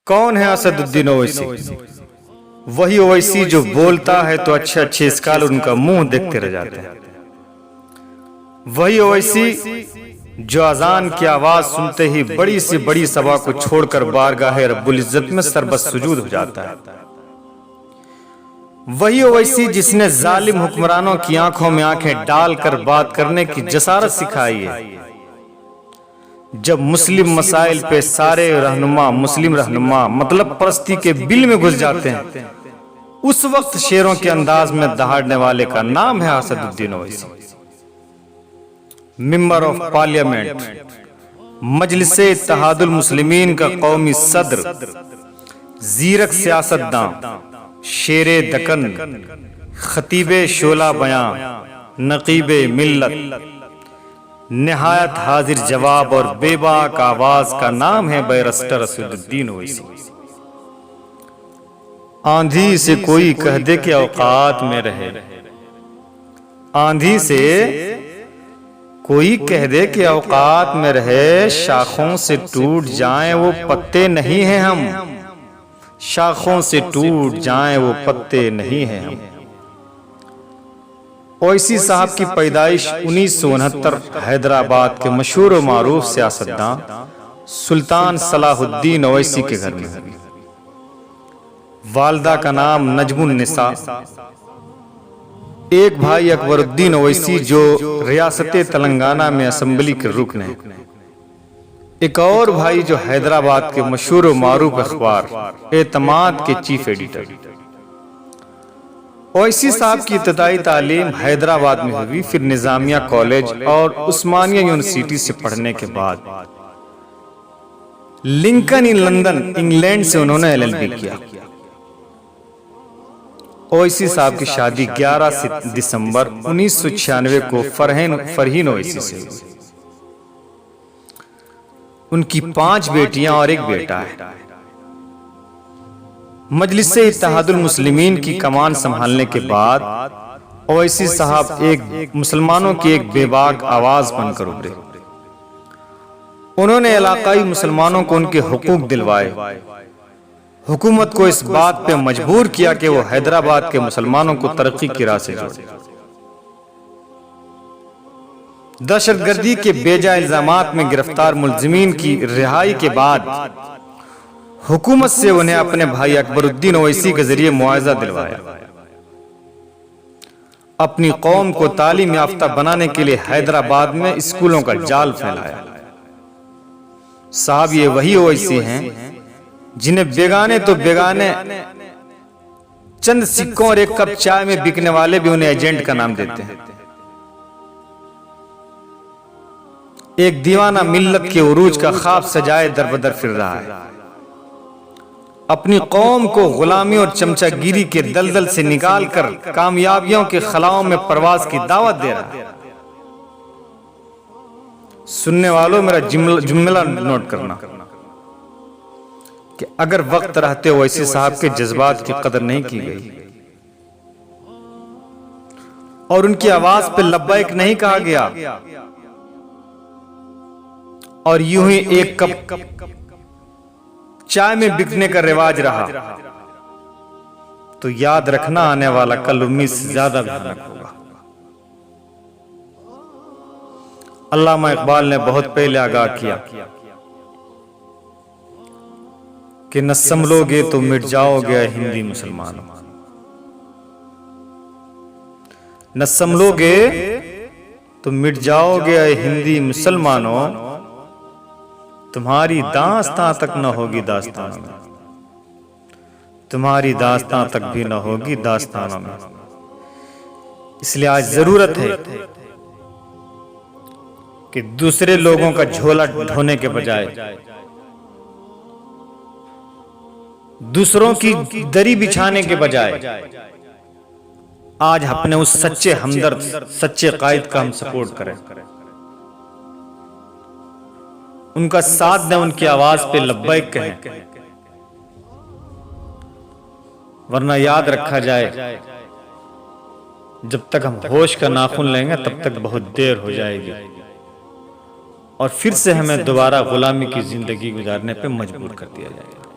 कौन है असदुद्दीन ओवैसी? वही ओवैसी जो बोलता है तो अच्छे अच्छे स्कॉलर उनका मुंह देखते रह जाते हैं। वही ओवैसी जो अजान की आवाज सुनते ही बड़ी से बड़ी सभा को छोड़कर बारगाह रब्बुल इज्जत में सरबत सुजूद हो जाता है। वही ओवैसी जिसने जालिम हुक्मरानों की आंखों में आंखें डालकर बात करने की जसारत सिखाई है। जब मुस्लिम मसाइल पे सारे रहनुमा मुस्लिम रहनुमा मतलब परस्ती के बिल में घुस जाते हैं, उस वक्त शेरों के अंदाज में दहाड़ने वाले का नाम है Asaduddin Owaisi. Member of parliament, Majlise Ittehadul Muslimeen का कौमी सदर, जीरक सियासतदां, शेरे दकन, खतीबे शोला बयां, नकीबे मिल्लत, निहायत हाजिर जवाब और बेबाक आवाज का नाम है बैरिस्टर असदुद्दीन ओवैसी। आंधी से कोई कह दे कि औकात में रहे, आंधी से कोई कह दे कि औकात में रहे, शाखों से टूट जाएं वो पत्ते नहीं हैं हम, शाखों से टूट जाएं वो पत्ते नहीं हैं हम। ओवैसी साहब की पैदाइश 1969 हैदराबाद के मशहूर व मारूफ सियासतदां सुल्तान सलाहुद्दीन ओवैसी के घर में हुई। वालदा का नाम नजमुन निसा, एक भाई अकबरुद्दीन ओवैसी जो रियासत तेलंगाना में असेंबली के रुकन है, एक और भाई जो हैदराबाद के मशहूर व मारूफ अखबार एतमाद के चीफ एडिटर। ओवैसी साहब की इब्तिदाई तालीम हैदराबाद में हुई, फिर निजामिया कॉलेज और उस्मानिया यूनिवर्सिटी से पढ़ने के बाद लिंकन इन लंदन इंग्लैंड से उन्होंने LLB किया। ओवैसी साहब की शादी 11 दिसंबर 1996 को फरहीन ओवैसी से हुई। उनकी 5 बेटियां और एक बेटा है। मजलिसे इत्तेहादुल मुस्लिमीन की कमान संभालने के बाद ओवैसी साहब एक मुसलमानों की एक बेबाक आवाज बनकर उभरे। उन्होंने इलाकाई मुसलमानों को उनके हुकूक दिलवाए, हुकूमत को इस बात पे मजबूर किया कि वो हैदराबाद के मुसलमानों को तरक्की की राह से जोड़े। दहशतगर्दी के बेजा इल्जामात में गिरफ्तार मुलजिमीन की रिहाई के बाद हुकूमत से उन्हें अपने भाई अकबरुद्दीन ओवैसी के जरिए मुआवजा दिलवाया। अपनी कौम को तालीम याफ्ता बनाने के लिए हैदराबाद में स्कूलों का जाल फैलाया। साहब ये वही ओवैसी हैं जिन्हें बेगाने तो बेगाने चंद सिक्कों और एक कप चाय में बिकने वाले भी उन्हें एजेंट का नाम देते हैं। एक दीवाना मिल्लत के उरूज का ख्वाब सजाए दरबदर फिर रहा है, अपनी कौम को गुलामी और चमचागिरी के दलदल से निकालकर कामयाबियों के खलाओं में परवाज की दावत दे रहा है। सुनने वालों मेरा जुमला नोट करना कि अगर वक्त रहते ओवैसी साहब के जज्बात की कदर नहीं की गई और उनकी आवाज पे लब्बैक नहीं कहा गया और यूं ही एक कप चाय में बिकने का रिवाज रहा, तो याद रखना आने वाला कल उम्मीद से ज्यादा भयानक होगा। अल्लामा इकबाल ने बहुत पहले आगाह किया कि न संभलोगे तो मिट जाओगे हिंदी मुसलमानों, न संभलोगे तो मिट जाओगे हिंदी मुसलमानों, तुम्हारी दास्तां तक न होगी दास्तानों में, तुम्हारी दास्तां तक भी न होगी दास्तानों में। इसलिए आज जरूरत है कि दूसरे लोगों का झोला ढोने के बजाय, दूसरों की दरी बिछाने के बजाय आज अपने उस सच्चे हमदर्द, सच्चे कायद का हम सपोर्ट करें, उनका साथ दें, उनकी आवाज पे लब्बैक कहें। वरना याद रखा जाए जब तक हम होश का नाखून लेंगे तब तक बहुत देर हो जाएगी और फिर से हमें दोबारा गुलामी की जिंदगी गुजारने पे मजबूर कर दिया जाएगा।